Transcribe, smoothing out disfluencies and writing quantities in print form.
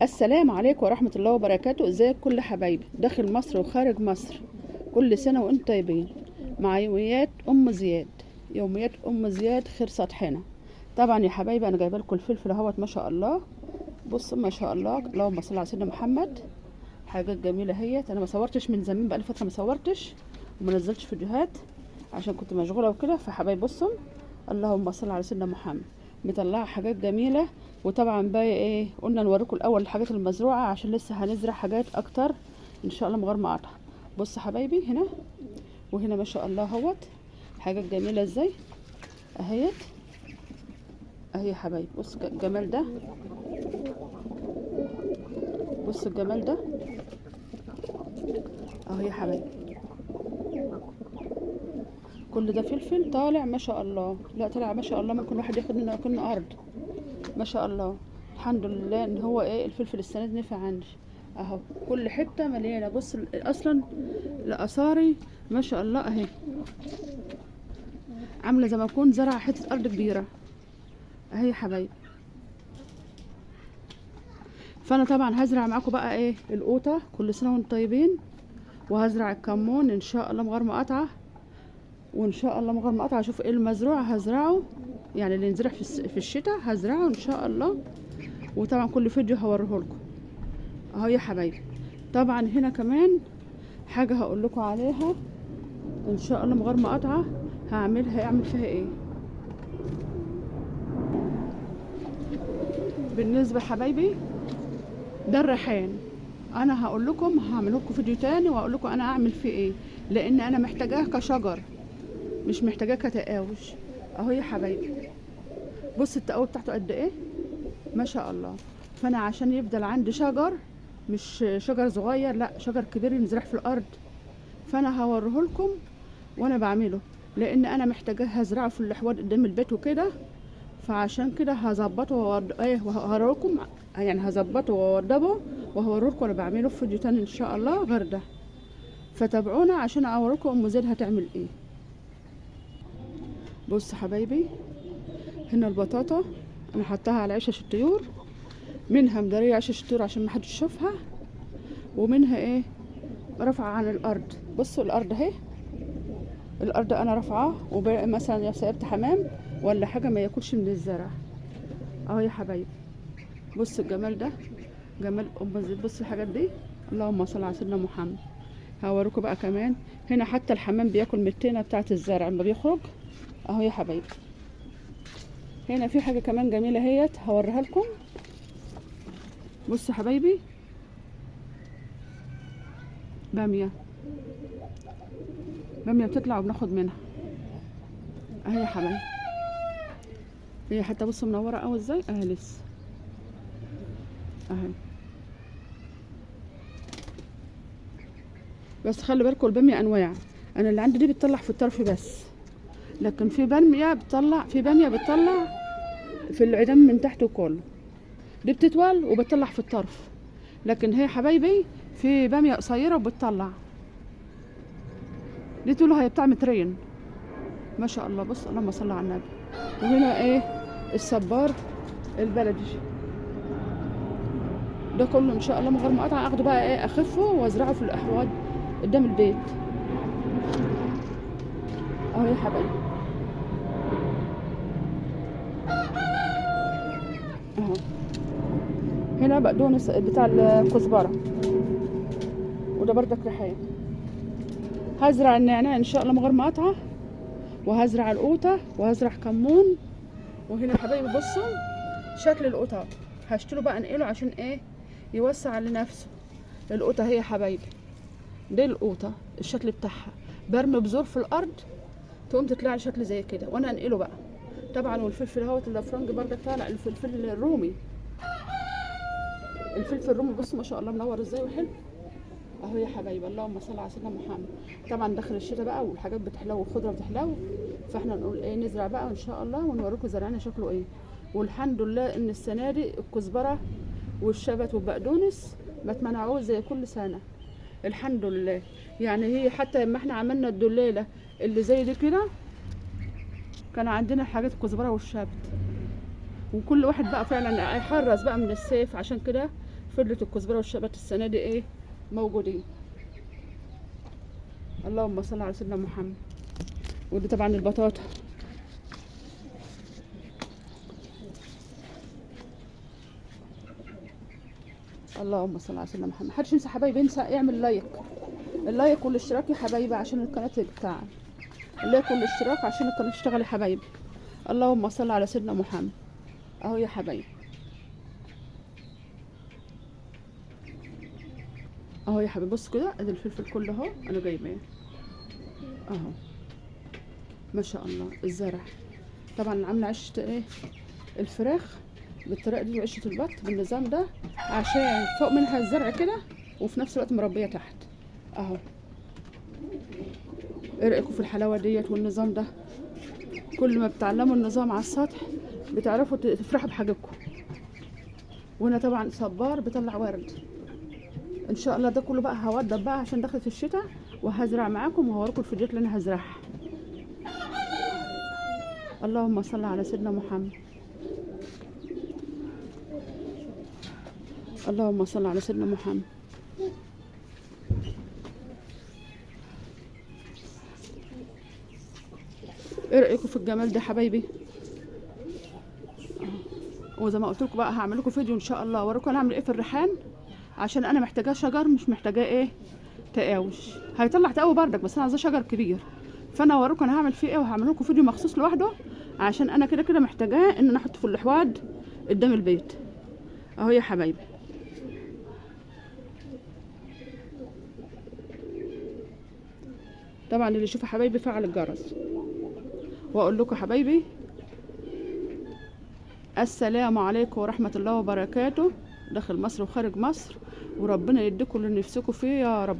السلام عليكم ورحمة الله وبركاته. ازيك كل حبايبي داخل مصر وخارج مصر؟ كل سنة وانتم طيبين. مع يوميات ام زياد. يوميات ام زياد خير سطحنا. طبعا يا حبايبي انا جايبه لكم الفلفل اهوت ما شاء الله. بصوا ما شاء الله، اللهم صل على سيدنا محمد. حاجات جميله اهيت. انا ما صورتش من زمان، بقالي فتره ما صورتش وما نزلتش فيديوهات عشان كنت مشغوله وكده. فحبايبي بصوا، اللهم صل على سيدنا محمد. مطلعه حاجات جميله. وطبعا بقى ايه، قلنا نوريكم الاول الحاجات المزروعه عشان لسه هنزرع حاجات اكتر ان شاء الله من غير مقاطعه. بص حبايبي، هنا وهنا ما شاء الله اهوت حاجات جميله ازاي اهيت. اهي يا حبايبي بص الجمال ده، بص الجمال ده اهو يا حبايبي. كل ده فلفل طالع ما شاء الله. لا طالع ما شاء الله، ممكن واحد ياخد منه كأنه ارض ما شاء الله. الحمد لله ان هو ايه، الفلفل السنه دي نفع عندي اهو. كل حته مليانه. بص اصلا الاثاري ما شاء الله اهي، عامله زي ما اكون زرع حته ارض كبيره اهي يا حبايبي. فانا طبعا هزرع معاكم بقى ايه القوطه، كل سنه وانتم طيبين. وهزرع الكمون ان شاء الله من غير مقاطعه، وان شاء الله من غير مقاطعه. اشوف ايه المزروع هزرعه، يعني اللي ينزرع في الشتاء هزرعه ان شاء الله. وطبعا كل فيديو هوريه لكم اهو يا حبايبي. طبعا هنا كمان حاجه هقول لكم عليها ان شاء الله من غير مقاطعه. هعمل فيها ايه بالنسبه حبايبي، ده الريحان. انا هقول لكم، هعمل لكم فيديو تاني واقول لكم انا اعمل فيه ايه، لان انا محتاجاه كشجر مش محتاجاه كتقاوش اهو يا حبايبي. بص التقاوي بتاعته قد ايه ما شاء الله. فانا عشان يفضل عندي شجر، مش شجر صغير، لا شجر كبير ينزرع في الارض، فانا هوريه لكم وانا بعمله، لان انا محتاجاه هزرعه في الحوض قدام البيت وكده. فعشان كده هظبطه وهوريكم، يعني هظبطه واوضبه وهوريكم انا بعمله في فيديو تاني ان شاء الله غير ده. فتابعونا عشان اوريكم ام زيد هتعمل ايه. بص حبايبي، هنا البطاطا انا حطاها على عشش الطيور، منها مداريه عشش الطيور عشان ما حدش يشوفها، ومنها ايه رافعه عن الارض. بصوا الارض اهي، الارض انا رافعاه، ومثلا لو سيبت حمام ولا حاجه ما ياكلش من الزرع اهو يا حبايبي. بص الجمال ده، جمال ام زيد. بص الحاجات دي، اللهم صل على سيدنا محمد. هوريكم بقى كمان، هنا حتى الحمام بياكل من التينه بتاعه الزرع لما بيخرج اهو يا حبايبي. هنا في حاجه كمان جميله اهيت هوريها لكم. بص يا حبايبي، باميه، باميه بتطلع وبناخد منها اهي يا حبايبي. هي حتى بصوا منوره قوي ازاي اهي لسه اهي. بس خلي بالكم الباميه انواع، انا اللي عندي دي بتطلع في الطرف بس، لكن في باميه بتطلع، في العيدان من تحت وكله. دي بتطول وبتطلع في الطرف، لكن هي حبايبي في باميه قصيره وبتطلع، دي طولها هي بتاع مترين ما شاء الله. بص اللهم صل على النبي. وهنا ايه الصبار البلدي ده كله ان شاء الله من غير مقاطعه. اخده بقى ايه، اخفه وازرعه في الاحواض قدام البيت اهو يا حبايبي اهو. هنا بقدونس بتاع الكزبره، وده بردك ريحان. هزرع النعناع ان شاء الله من غير مقاطعه، وهزرع القوطه، وهزرع كمون. وهنا حبايبي بصوا شكل القوطه، هشتري بقى انقله عشان ايه يوسع لنفسه. القوطه هي حبايبي، دي القوطه الشكل بتاعها، برمي بذور في الارض تقوم تطلع لي شكل زي كده وانا انقله بقى. طبعا والفلفل اهوت الافرنج بردك طالع، الفلفل الرومي، الفلفل الرومي بص ما شاء الله منور ازاي وحلو اهو يا حبايبي. اللهم صل على سيدنا محمد. طبعا داخل الشتاء بقى والحاجات بتحلو والخضره بتحلو، فاحنا نقول ايه نزرع بقى ان شاء الله ونوريكم زرعنا شكله ايه. والحمد لله ان السنه دي الكزبره والشبت والبقدونس ما اتمنعوش زي كل سنه الحمد لله. يعني هي حتى لما احنا عملنا الدليله اللي زي دي كده، كان عندنا حاجات الكزبره والشبت، وكل واحد بقى فعلا يحرص بقى من الصيف. عشان كده فضلت الكزبره والشبت السنه دي ايه موجودين. اللهم صل على سيدنا محمد. ودي طبعا البطاطا. اللهم صل على سيدنا محمد. محدش ينسى حبايبي، ينسى يعمل لايك، اللايك والاشتراك يا حبايبي عشان القناه تتفعل. اللايك والاشتراك عشان القناه تشتغل يا حبايبي. اللهم صل على سيدنا محمد. اهو يا حبايبي، اهو يا حبيبي بص كده، ادي الفلفل كله اهو انا جايباه اهو ما شاء الله. الزرع طبعا عامله عشه ايه الفراخ بالطريقه دي، وعشه البط بالنظام ده عشان فوق منها الزرع كده وفي نفس الوقت مربيه تحت اهو. ايه رايكم في الحلاوه ديت والنظام ده؟ كل ما بتعلموا النظام على السطح بتعرفوا تفرحوا بحاجتكم. وهنا طبعا صبار بيطلع ورد ان شاء الله. ده كله بقى هوضب بقى عشان دخلت الشتاء، وهزرع معاكم وهوريكم الفيديوهات اللي انا هزرعها. اللهم صل على سيدنا محمد. اللهم صل على سيدنا محمد. ايه رايكم في الجمال ده حبايبي؟ وزي ما قلت لكم بقى هعمل لكم فيديو ان شاء الله اوريكم انا اعمل ايه في الريحان، عشان انا محتاجاه شجر مش محتاجاه ايه تقاوش. هيطلع تقاوي بردك بس انا عايزاه شجر كبير، فانا اوريكم انا هعمل فيه ايه، وهعمل لكم فيديو مخصوص لوحده عشان انا كده كده محتاجاه ان انا احطه في الاحواض قدام البيت اهو يا حبايبي. طبعا اللي يشوف حبايبي فعل الجرس. واقول لكم حبايبي السلام عليكم ورحمه الله وبركاته، داخل مصر وخارج مصر، وربنا يديكم اللي نفسكم فيه يا رب.